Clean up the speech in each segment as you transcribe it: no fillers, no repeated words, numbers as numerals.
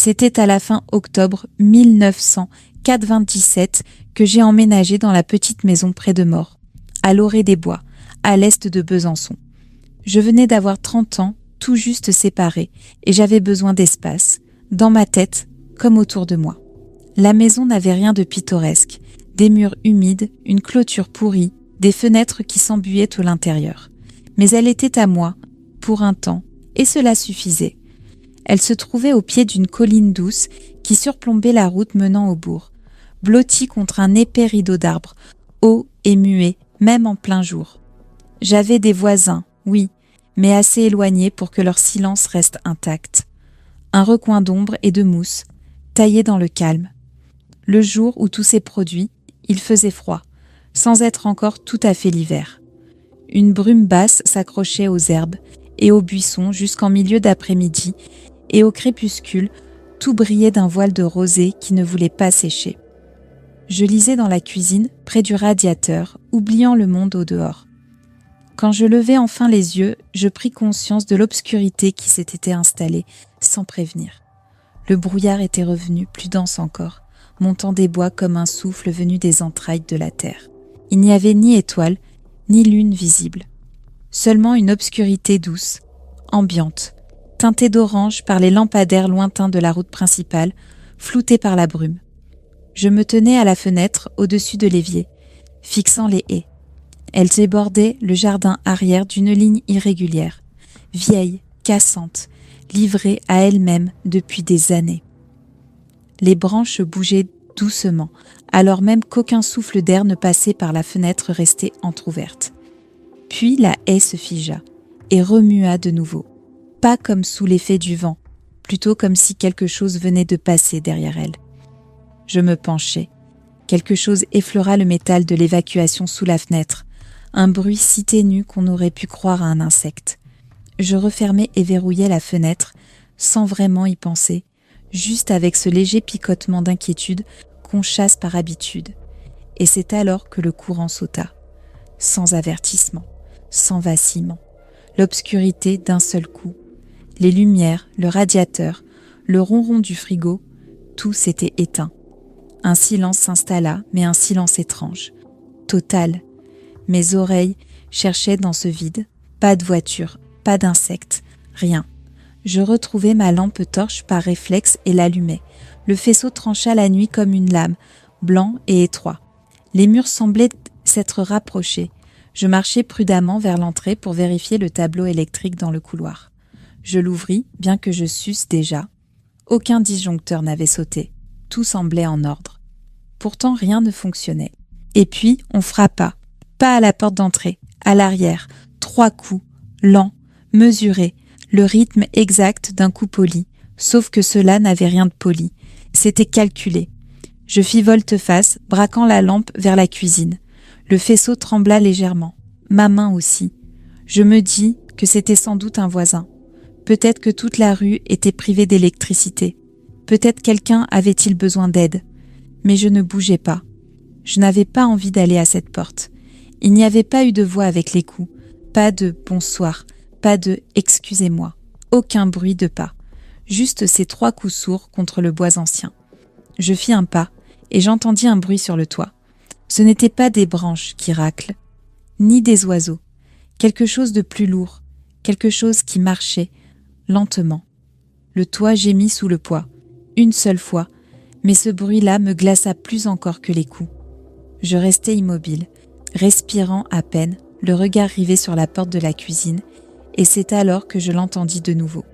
C'était à la fin octobre 1997 que j'ai emménagé dans la petite maison près de Morts, à l'orée des Bois, à l'est de Besançon. Je venais d'avoir 30 ans, tout juste séparée, et j'avais besoin d'espace, dans ma tête comme autour de moi. La maison n'avait rien de pittoresque, des murs humides, une clôture pourrie, des fenêtres qui s'embuaient à l'intérieur. Mais elle était à moi, pour un temps, et cela suffisait. Elle se trouvait au pied d'une colline douce qui surplombait la route menant au bourg, blottie contre un épais rideau d'arbres, hauts et muets, même en plein jour. J'avais des voisins, oui, mais assez éloignés pour que leur silence reste intact. Un recoin d'ombre et de mousse, taillé dans le calme. Le jour où tout s'est produit, il faisait froid, sans être encore tout à fait l'hiver. Une brume basse s'accrochait aux herbes et aux buissons jusqu'en milieu d'après-midi, et au crépuscule, tout brillait d'un voile de rosée qui ne voulait pas sécher. Je lisais dans la cuisine, près du radiateur, oubliant le monde au dehors. Quand je levai enfin les yeux, je pris conscience de l'obscurité qui s'était installée, sans prévenir. Le brouillard était revenu, plus dense encore, montant des bois comme un souffle venu des entrailles de la terre. Il n'y avait ni étoile, ni lune visible. Seulement une obscurité douce, ambiante, teintée d'orange par les lampadaires lointains de la route principale, floutée par la brume. Je me tenais à la fenêtre au-dessus de l'évier, fixant les haies. Elles débordaient le jardin arrière d'une ligne irrégulière, vieille, cassante, livrée à elle-même depuis des années. Les branches bougeaient doucement, alors même qu'aucun souffle d'air ne passait par la fenêtre restée entr'ouverte. Puis la haie se figea et remua de nouveau, pas comme sous l'effet du vent, plutôt comme si quelque chose venait de passer derrière elle. Je me penchai. Quelque chose effleura le métal de l'évacuation sous la fenêtre, un bruit si ténu qu'on aurait pu croire à un insecte. Je refermai et verrouillai la fenêtre, sans vraiment y penser, juste avec ce léger picotement d'inquiétude qu'on chasse par habitude. Et c'est alors que le courant sauta, sans avertissement, sans vacillement. L'obscurité d'un seul coup. Les lumières, le radiateur, le ronron du frigo, tout s'était éteint. Un silence s'installa, mais un silence étrange, total. Mes oreilles cherchaient dans ce vide, pas de voiture, pas d'insectes, rien. Je retrouvai ma lampe torche par réflexe et l'allumai. Le faisceau trancha la nuit comme une lame, blanc et étroit. Les murs semblaient s'être rapprochés. Je marchai prudemment vers l'entrée pour vérifier le tableau électrique dans le couloir. Je l'ouvris, bien que je susse déjà. Aucun disjoncteur n'avait sauté. Tout semblait en ordre. Pourtant, rien ne fonctionnait. Et puis, on frappa. Pas à la porte d'entrée, à l'arrière. 3 coups, lents, mesurés, le rythme exact d'un coup poli, sauf que cela n'avait rien de poli. C'était calculé. Je fis volte-face, braquant la lampe vers la cuisine. Le faisceau trembla légèrement. Ma main aussi. Je me dis que c'était sans doute un voisin. Peut-être que toute la rue était privée d'électricité. Peut-être quelqu'un avait-il besoin d'aide. Mais je ne bougeais pas. Je n'avais pas envie d'aller à cette porte. Il n'y avait pas eu de voix avec les coups. Pas de « bonsoir », pas de « excusez-moi », aucun bruit de pas. Juste ces 3 coups sourds contre le bois ancien. Je fis un pas et j'entendis un bruit sur le toit. Ce n'étaient pas des branches qui raclent, ni des oiseaux. Quelque chose de plus lourd, quelque chose qui marchait, lentement. Le toit gémit sous le poids, une seule fois, mais ce bruit-là me glaça plus encore que les coups. Je restai immobile, respirant à peine, le regard rivé sur la porte de la cuisine, et c'est alors que je l'entendis de nouveau.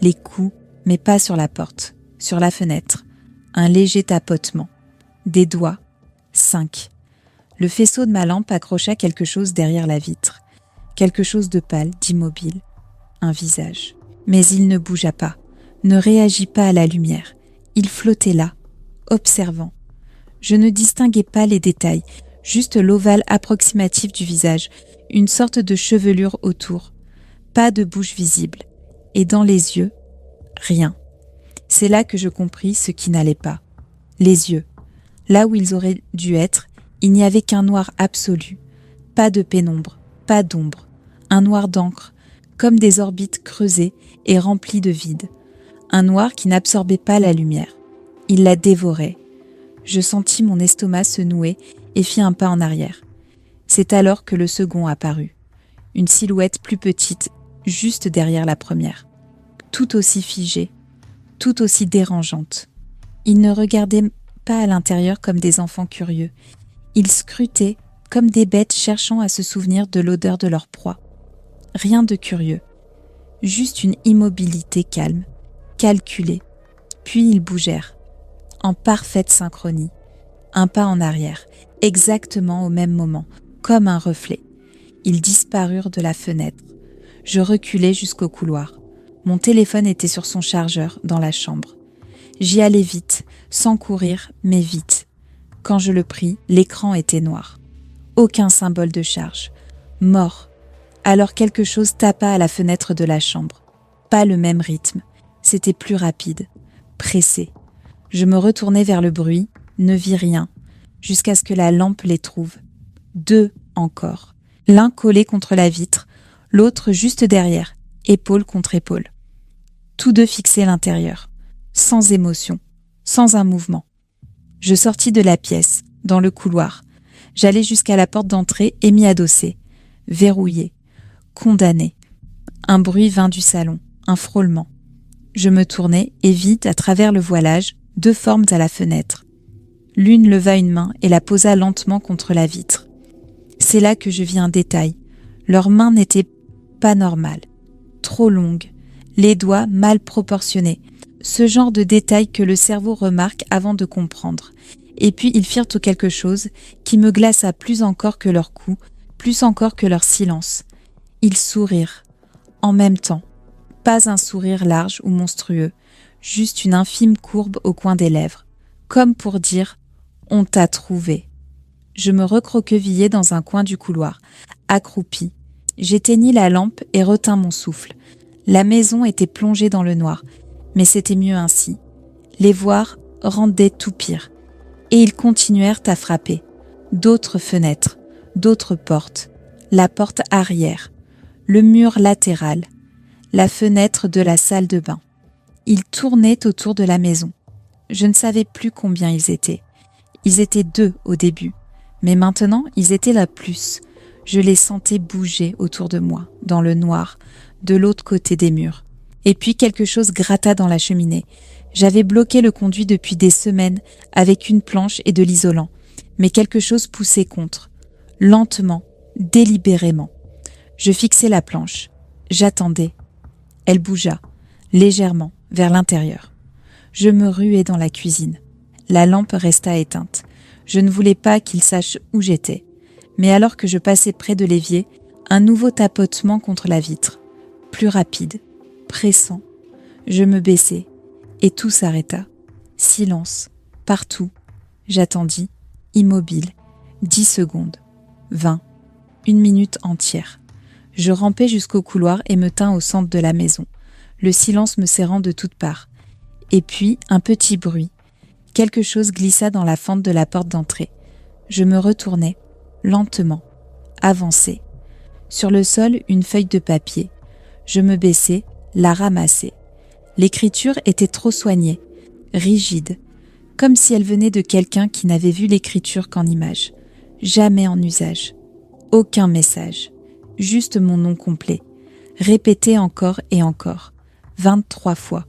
Les coups, mais pas sur la porte, sur la fenêtre. Un léger tapotement. Des doigts. 5. Le faisceau de ma lampe accrocha quelque chose derrière la vitre. Quelque chose de pâle, d'immobile. Un visage. Mais il ne bougea pas, ne réagit pas à la lumière. Il flottait là, observant. Je ne distinguais pas les détails, juste l'ovale approximatif du visage, une sorte de chevelure autour. Pas de bouche visible. Et dans les yeux, rien. C'est là que je compris ce qui n'allait pas. Les yeux. Là où ils auraient dû être, il n'y avait qu'un noir absolu. Pas de pénombre, pas d'ombre. Un noir d'encre, comme des orbites creusées et remplies de vide. un noir qui n'absorbait pas la lumière. Il la dévorait. Je sentis mon estomac se nouer et fis un pas en arrière. C'est alors que le second apparut. Une silhouette plus petite, juste derrière la première. Tout aussi figée, tout aussi dérangeante. Ils ne regardaient pas à l'intérieur comme des enfants curieux. Ils scrutaient comme des bêtes cherchant à se souvenir de l'odeur de leur proie. Rien de curieux. Juste une immobilité calme, calculée. Puis ils bougèrent, en parfaite synchronie. Un pas en arrière, exactement au même moment, comme un reflet. Ils disparurent de la fenêtre. Je reculai jusqu'au couloir. Mon téléphone était sur son chargeur dans la chambre. J'y allais vite, sans courir, mais vite. Quand je le pris, l'écran était noir. Aucun symbole de charge. Mort. Alors quelque chose tapa à la fenêtre de la chambre. Pas le même rythme. C'était plus rapide. Pressé. Je me retournai vers le bruit, ne vis rien, jusqu'à ce que la lampe les trouve. 2 encore. L'un collé contre la vitre, l'autre juste derrière, épaule contre épaule. Tous deux fixés l'intérieur, sans émotion, sans un mouvement. Je sortis de la pièce, dans le couloir. J'allai jusqu'à la porte d'entrée et m'y adossai, verrouillé, condamné. Un bruit vint du salon, un frôlement. Je me tournai et vis, à travers le voilage, 2 formes à la fenêtre. L'une leva une main et la posa lentement contre la vitre. C'est là que je vis un détail. Leurs mains n'étaient pas normales, trop longues, les doigts mal proportionnés, ce genre de détail que le cerveau remarque avant de comprendre. Et puis ils firent quelque chose qui me glaça plus encore que leurs coups, plus encore que leur silence. Ils sourirent, en même temps. Pas un sourire large ou monstrueux, juste une infime courbe au coin des lèvres, comme pour dire « On t'a trouvé ». Je me recroquevillai dans un coin du couloir, accroupi. J'éteignis la lampe et retins mon souffle. La maison était plongée dans le noir, mais c'était mieux ainsi. Les voir rendaient tout pire. Et ils continuèrent à frapper. D'autres fenêtres, d'autres portes, la porte arrière, le mur latéral, la fenêtre de la salle de bain. Ils tournaient autour de la maison. Je ne savais plus combien ils étaient. Ils étaient 2 au début, mais maintenant ils étaient là plus. Je les sentais bouger autour de moi, dans le noir, de l'autre côté des murs. Et puis quelque chose gratta dans la cheminée. J'avais bloqué le conduit depuis des semaines avec une planche et de l'isolant, mais quelque chose poussait contre. Lentement, délibérément. Je fixai la planche. J'attendais. Elle bougea, légèrement, vers l'intérieur. Je me ruai dans la cuisine. La lampe resta éteinte. Je ne voulais pas qu'il sache où j'étais. Mais alors que je passais près de l'évier, un nouveau tapotement contre la vitre. Plus rapide, pressant. Je me baissai, et tout s'arrêta. Silence, partout. J'attendis, immobile. 10 secondes, 20, 1 minute entière. Je rampai jusqu'au couloir et me tins au centre de la maison, le silence me serrant de toutes parts. Et puis, un petit bruit. Quelque chose glissa dans la fente de la porte d'entrée. Je me retournai, lentement, avançai. Sur le sol, une feuille de papier. Je me baissai, la ramassai. L'écriture était trop soignée, rigide, comme si elle venait de quelqu'un qui n'avait vu l'écriture qu'en image. Jamais en usage. Aucun message. Juste mon nom complet. Répété encore et encore. 23 fois.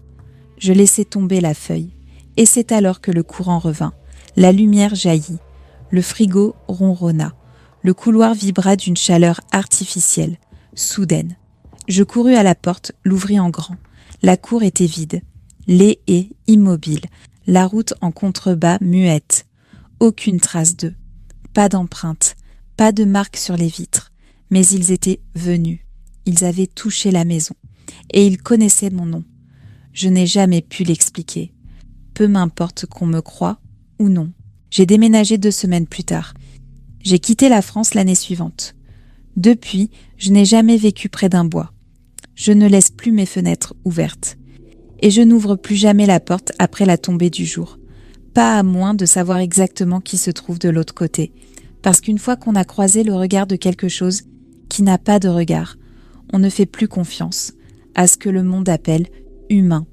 Je laissai tomber la feuille. Et c'est alors que le courant revint. La lumière jaillit. Le frigo ronronna. Le couloir vibra d'une chaleur artificielle, soudaine. Je courus à la porte, l'ouvris en grand. La cour était vide. Les haies immobiles. La route en contrebas muette. Aucune trace d'eux. Pas d'empreinte. Pas de marque sur les vitres. Mais ils étaient venus. Ils avaient touché la maison. Et ils connaissaient mon nom. Je n'ai jamais pu l'expliquer. Peu m'importe qu'on me croie ou non. J'ai déménagé 2 semaines plus tard. J'ai quitté la France l'année suivante. Depuis, je n'ai jamais vécu près d'un bois. Je ne laisse plus mes fenêtres ouvertes. Et je n'ouvre plus jamais la porte après la tombée du jour. Pas à moins de savoir exactement qui se trouve de l'autre côté. Parce qu'une fois qu'on a croisé le regard de quelque chose qui n'a pas de regard, on ne fait plus confiance à ce que le monde appelle humain.